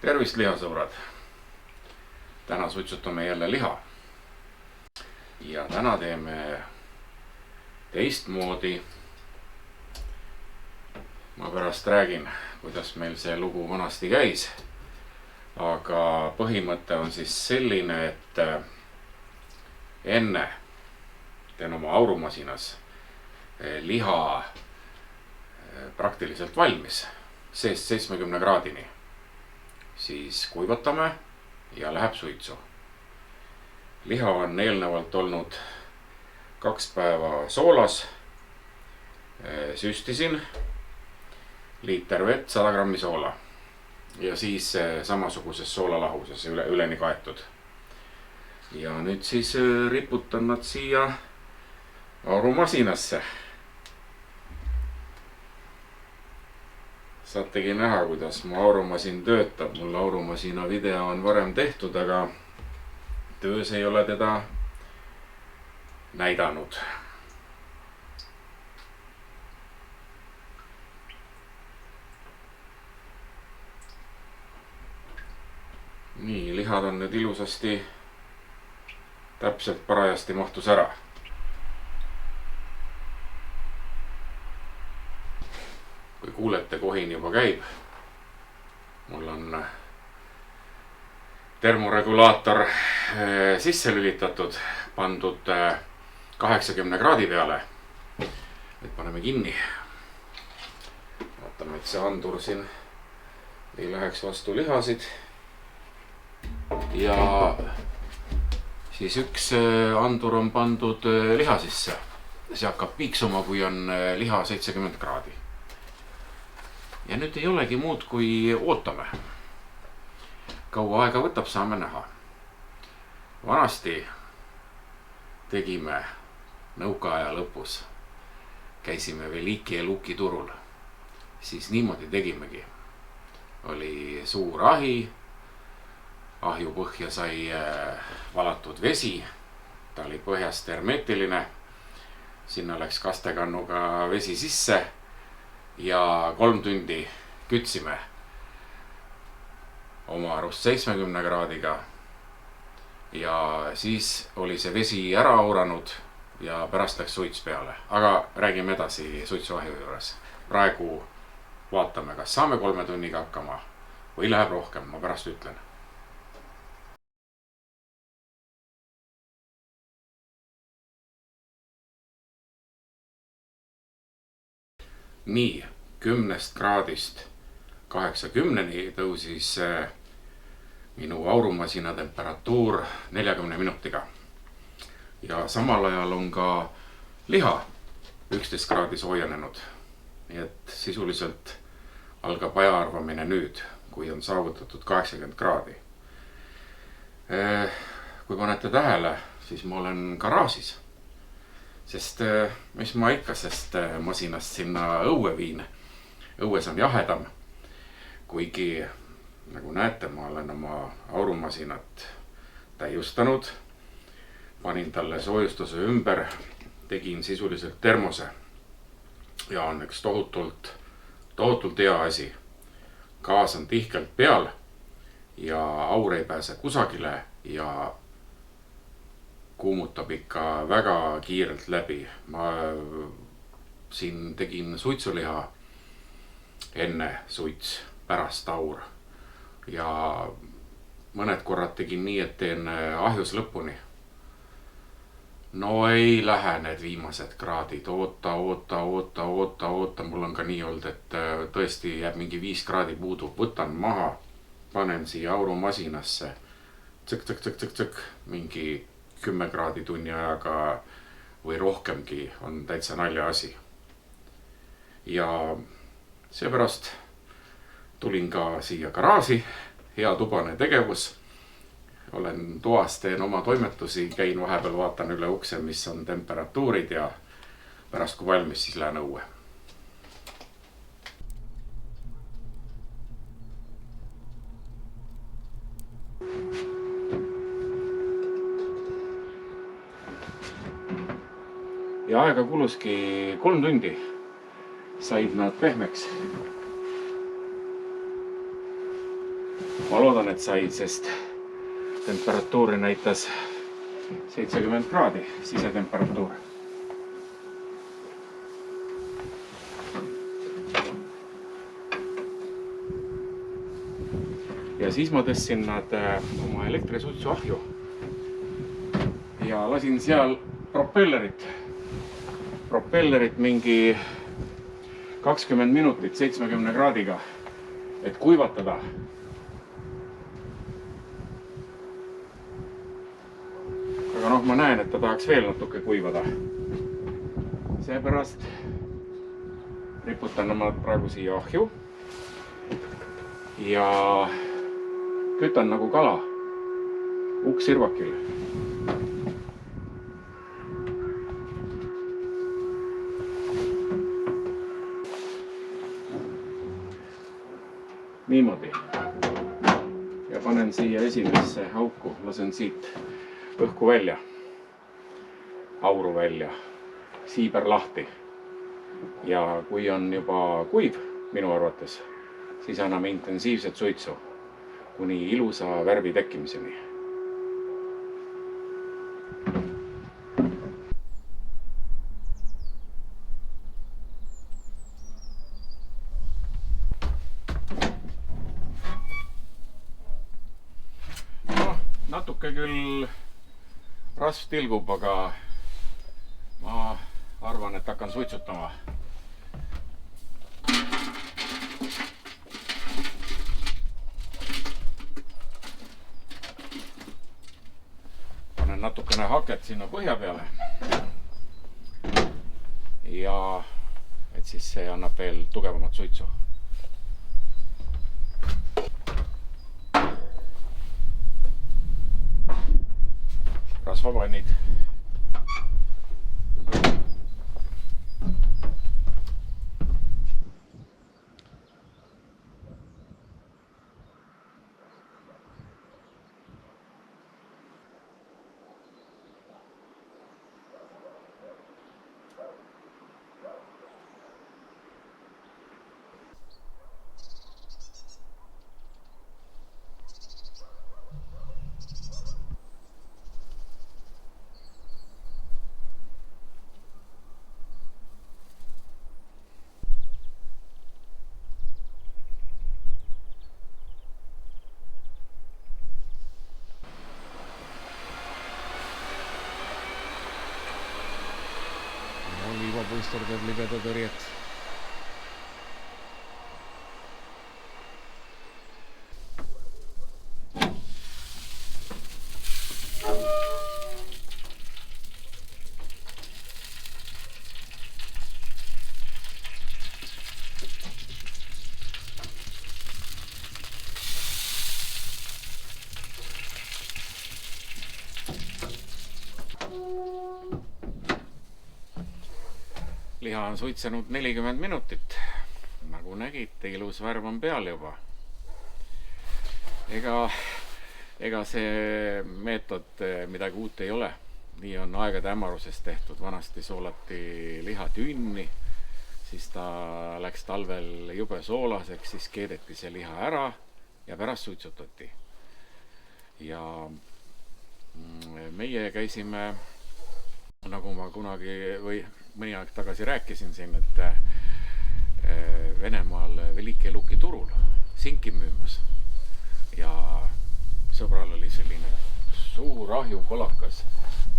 Tervist, lihasõbrad! Täna suitsutame jälle liha. Ja täna teeme teistmoodi. Ma pärast räägin, kuidas meil see lugu vanasti käis. Aga põhimõte on siis selline, et enne teen oma aurumasinas liha praktiliselt valmis, seest 70 kraadini. Siis kuivatame ja läheb suitsu. Liha on eelnevalt olnud 2 päeva soolas. Süstisin liiter vett, 100 grammi soola ja siis samasuguses soolalahuses üleni kaetud. Ja nüüd siis riputan nad siia aurumasinasse. Saategi näha, kuidas mu aurumasin töötab. Mul aurumasina video on varem tehtud, aga töös ei ole teda näidanud. Nii, lihad on nüüd ilusasti täpselt parajasti mahtus ära. Kui kuulete, kohin juba käib. Mul on termoregulaator sisse lülitatud, pandud 80 kraadi peale. Nüüd paneme kinni. Vaatame, et see andur siin ei läheks vastu lihasid. Ja siis üks andur on pandud liha sisse. See hakkab piiksuma, kui on liha 70 kraadi. Ja nüüd ei olegi muud, kui ootame. Kaua aega võtab, saame näha. Vanasti tegime nõukaaja lõpus. Käisime veel Iki ja Luki turul. Siis niimoodi tegimegi. Oli suur ahi. Ahju põhja sai valatud vesi. Ta oli põhjast hermetiline. Sinna läks kastekannuga vesi sisse. Ja 3 tundi kütsime oma arust 70 kraadiga. Ja siis oli see vesi ära auranud ja pärast läks suits peale. Aga räägime edasi suitsuahju juures. Praegu vaatame, kas saame 3 tunniga hakkama või läheb rohkem, ma pärast ütlen. Nii, 10 kraadist 80-ni tõusis minu aurumasina temperatuur 40 minutiga. Ja samal ajal on ka liha 11 kraadi soojenenud. Nii et sisuliselt algab ajaarvamine nüüd, kui on saavutatud 80 kraadi. Kui panete tähele, siis ma olen garaažis. Sest mis ma ikka sest masinast sinna õue viin. Õues on jahedam. Kuigi, nagu näete, ma olen oma aurumasinat täiustanud. Panin talle soojustuse ümber. Tegin sisuliselt termose. Ja on üks tohutult hea asi. Gaas on tihkelt peal. Ja aur ei pääse kusagile. Ja kuumutab ikka väga kiirelt läbi. Ma siin tegin suitsuliha enne suits, pärast aur. Ja mõned korrad tegin nii, et teen ahjus lõpuni. No ei lähe need viimased kraadid. Oota. Mul on ka nii olnud, et tõesti jääb mingi 5 kraadi puudu. Võtan maha, panen siia aurumasinasse. Tsõk. Mingi 10 kraadi tunni ajaga või rohkemgi on täitsa nalja asi. Ja seepärast tulin ka siia garaaži. Hea tubane tegevus. Olen toas, teen oma toimetusi, käin vahepeal, vaatan üle ukse, mis on temperatuurid ja pärast kui valmis, siis lähen õue. Ja aega kuluski 3 tundi. Said nad pehmeks. ma loodan, et said, sest temperatuuri näitas 70 kraadi sisetemperatuur. Ja siis ma tõstsin nad oma elektrisuitsu ahju ja lasin seal propellerit mingi 20 minutit 70 kraadiga, et kuivatada. Aga noh, ma näen, et ta tahaks veel natuke kuivada. Seepärast riputan ma praegu siia ahju ja kütan nagu kala ukksirvakil. Niimoodi. Ja panen siia esimesse auku, lasen siit õhku välja, auru välja, siiber lahti. Ja kui on juba kuiv minu arvates, siis anname intensiivset suitsu kuni ilusa värvi tekkimiseni. Natuke küll rasv tilgub, aga ma arvan, et hakkan suitsutama. Panen natukene haket sinna põhja peale. Ja et siis see annab veel tugevamat suitsu. Rasvapannid. Puisterdab libeda tõrjet. Liha on suitsenud 40 minutit. Nagu nägite, ilus värv on peal juba. Ega see meetod midagi uut ei ole. Nii on aegade hämaruses tehtud. Vanasti soolati liha tünni, siis ta läks talvel jube soolaseks, siis keedeti see liha ära ja pärast suitsutati. Ja meie käisime, nagu ma kunagi või mõni aeg tagasi rääkisin siin, et Venemaal Velike Luki turul sinki müümas. Ja sõbral oli selline suur ahjukolakas.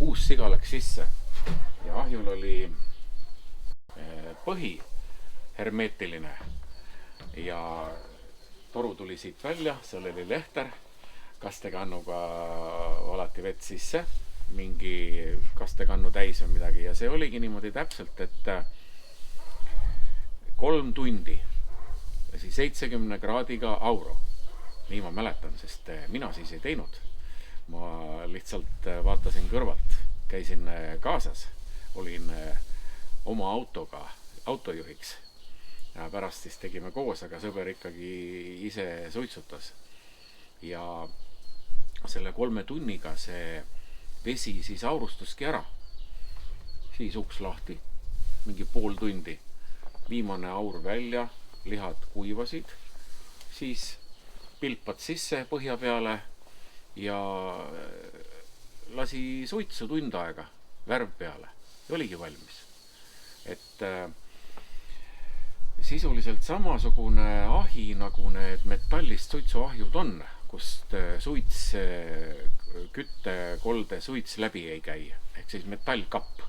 6 siga läks sisse. Ja ahjul oli põhi hermeetiline. Ja toru tuli siit välja, seal oli lehter. Kastekannuga valati vett sisse. Mingi kastekannu täis või midagi ja see oligi niimoodi täpselt, et 3 tundi 70 kraadiga auro. Nii ma mäletan, sest mina siis ei teinud. Ma lihtsalt vaatasin kõrvalt, käisin kaasas, olin oma autoga autojuhiks ja pärast siis tegime koos, aga sõber ikkagi ise suitsutas. Ja selle 3 tunniga see vesi siis aurustuski ära. Siis uks lahti, mingi pool tundi. Viimane aur välja, lihad kuivasid. Siis pilpad sisse põhja peale ja lasi suitsu tund aega, värv peale ja oligi valmis. Et sisuliselt samasugune ahi, nagu need metallist suitsuahjud on, kust suits, küttekolde suits läbi ei käi, ehk siis metallkapp.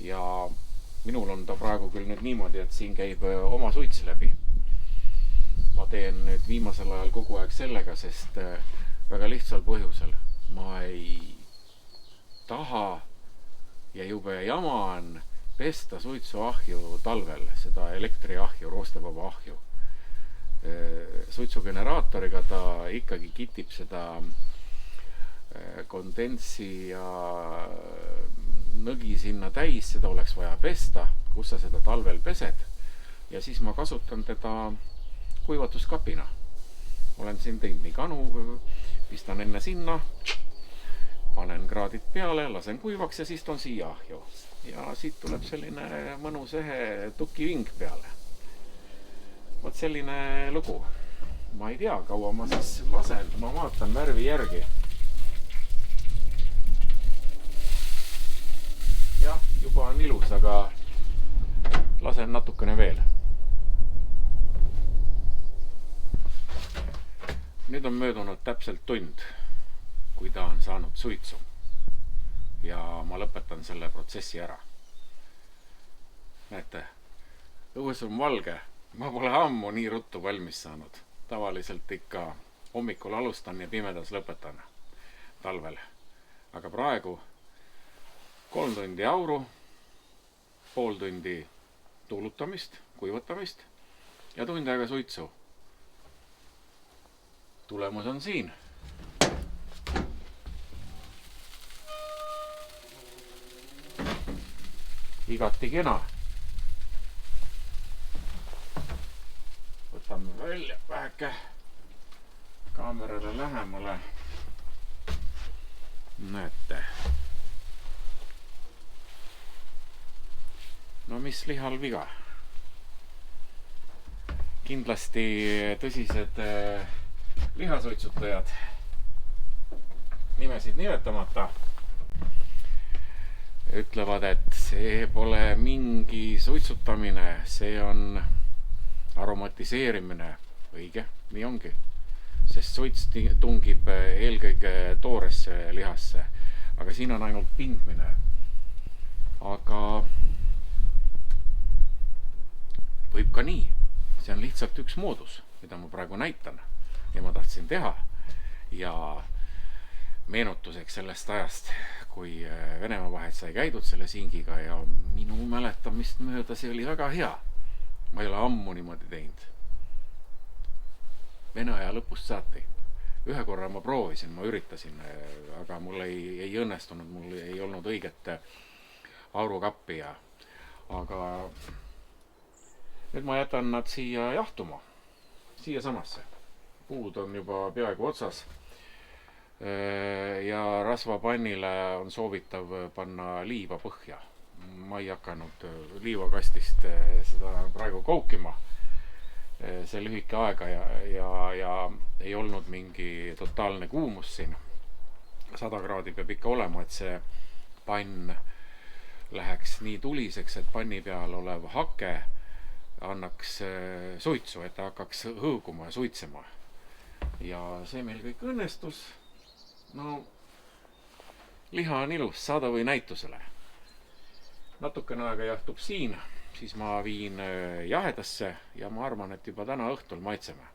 Ja minul on ta praegu küll nüüd niimoodi, et siin käib oma suits läbi. Ma teen nüüd viimasel ajal kogu aeg sellega, sest väga lihtsal põhjusel. Ma ei taha ja jube jama on pesta suitsuahju talvel, seda elektriahju, roostevaba ahju. Suitsugeneraatoriga ta ikkagi kitib seda kondentsi ja nõgi sinna täis, seda oleks vaja pesta, kus sa seda talvel pesed. Ja siis ma kasutan teda kuivatuskapina. Olen siin teinud nii kanu, pistan enne sinna, panen kraadid peale, lasen kuivaks ja siis toon siia ahju. Ja siit tuleb selline mõnus ehe tukiving peale. Võt selline lugu. Ma ei tea, kaua ma siis lasen, ma vaatan värvi järgi. Jah, juba on ilus, aga lasen natukene veel. Nüüd on möödunud täpselt tund, kui ta on saanud suitsu. Ja ma lõpetan selle protsessi ära. Näete, õues on valge. Ma pole ammu nii ruttu valmis saanud. Tavaliselt ikka hommikul alustan ja pimedas lõpetan talvel. Aga praegu 3 tundi auru, pool tundi tuulutamist, kuivatamist ja tund aega suitsu. Tulemus on siin. Igati kena. Võtame välja väheke kaamerale lähemale. Näete. No mis lihal viga? Kindlasti tõsised lihasuitsutajad, nimesid nimetamata, ütlevad, et see pole mingi suitsutamine, see on aromatiseerimine. Õige, nii ongi. Sest suits tungib eelkõige tooresse lihasse, aga siin on ainult pindmine. Aga võib ka nii. See on lihtsalt üks moodus, mida ma praegu näitan ja ma tahtsin teha. Ja meenutuseks sellest ajast, kui Venemaa vahet sai käidud selle singiga ja minu mäletamist mööda see oli väga hea. Ma ei ole ammu niimoodi teinud. Vene aja lõpust saati. Ühe korra ma proovisin, ma üritasin, aga mul ei õnnestunud, mul ei olnud õiget aurukappi. Aga nüüd ma jätan nad siia jahtuma, siia samasse. Puud on juba peaaegu otsas ja rasvapannile on soovitav panna liiva põhja. Ma ei hakanud liivakastist seda praegu koukima see lühike aega ja ei olnud mingi totaalne kuumus siin. 100 kraadi peab ikka olema, et see pann läheks nii tuliseks, et panni peal olev hake annaks suitsu, et ta hakkaks hõõguma ja suitsema. Ja see meil kõik õnnestus. No, liha on ilus, saada või näitusele. Natukene aega jahtub siin, siis ma viin jahedasse ja ma arvan, et juba täna õhtul maitseme.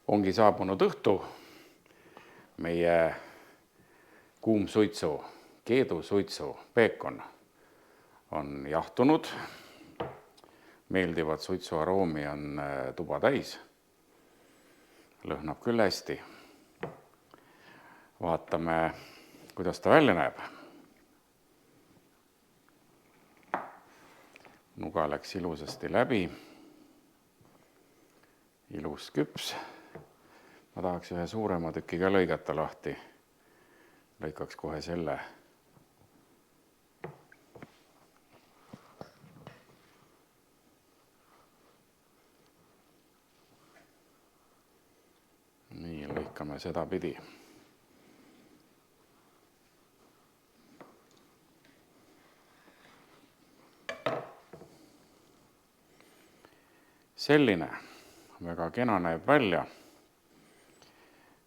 Ongi saabunud õhtu. Meie kuumsuitsu, keedusuitsu peekon on jahtunud. Meeldivad suitsuaroomi on tuba täis. Lõhnab küll hästi. Vaatame, kuidas ta välja näeb. Nuga läks ilusasti läbi. Ilus küps. ma tahaks ühe suurema tüki ka lõigata lahti. Lõikaks kohe selle. Nii, lõikame seda pidi. Selline väga kena näeb välja.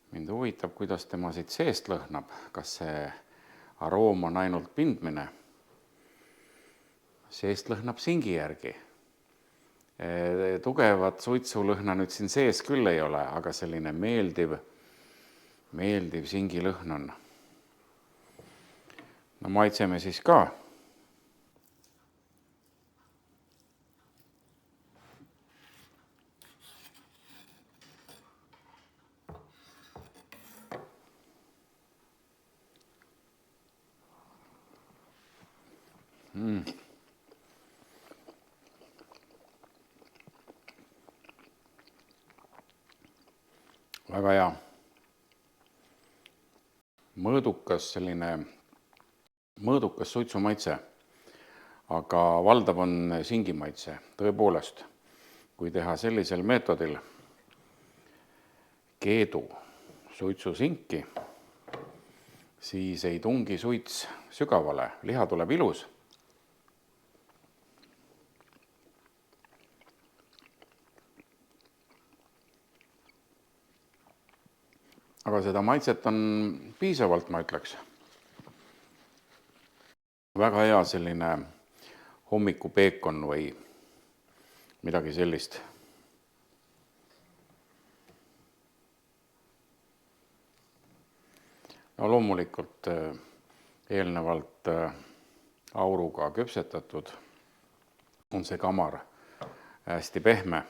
Mind huvitab, kuidas tema siit seest lõhnab. Kas see aroom on ainult pindmine? Seest lõhnab singi järgi. Tugevat suitsulõhna nüüd siin sees küll ei ole, aga selline meeldiv singi lõhn on. No maitseme siis ka. Väga hea. Mõõdukas suitsumaitse, aga valdav on singimaitse. Tõepoolest, kui teha sellisel meetodil keedu suitsusinki, siis ei tungi suits sügavale, liha tuleb ilus. Aga seda maitset on piisavalt, ma ütleks. Väga hea selline hommikupeekon või midagi sellist. No loomulikult eelnevalt auruga küpsetatud on see kamar hästi pehme.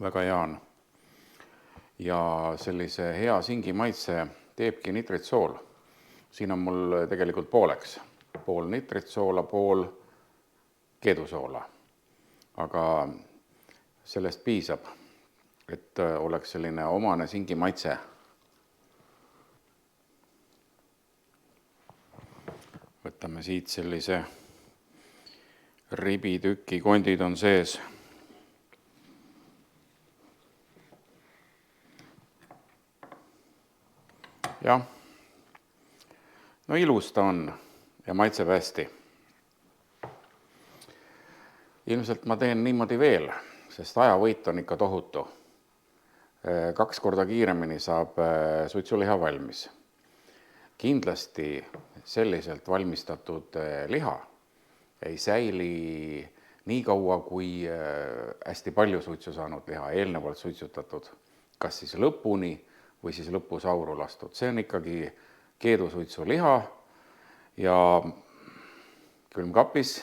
Väga hea on. Ja sellise hea singi maitse teebki nitritsool. Siin on mul tegelikult pooleks. Pool nitritsoola, pool keedusoola. Aga sellest piisab, et oleks selline omane singi maitse. Võtame siit sellise ribitüki, kondid on sees. Jah, no ilus ta on ja maitseb hästi. Ilmselt ma teen niimoodi veel, sest ajavõit on ikka tohutu. 2 korda kiiremini saab suitsuliha valmis. Kindlasti selliselt valmistatud liha ei säili nii kaua, kui hästi palju suitsu saanud liha, eelnevalt suitsutatud, kas siis lõpuni või siis lõpus auru lastud. See on ikkagi keedusuitsu liha ja külmkapis,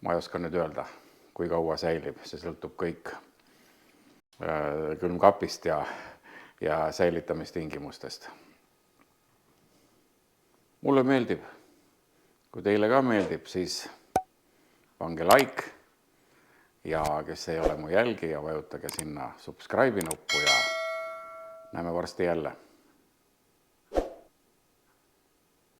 ma ei oska nüüd öelda, kui kaua säilib, see sõltub kõik külmkapist ja säilitamistingimustest. Mulle meeldib. Kui teile ka meeldib, siis pange like ja kes ei ole mu jälgija, vajutage sinna subscribe'i nuppu ja näeme varsti jälle.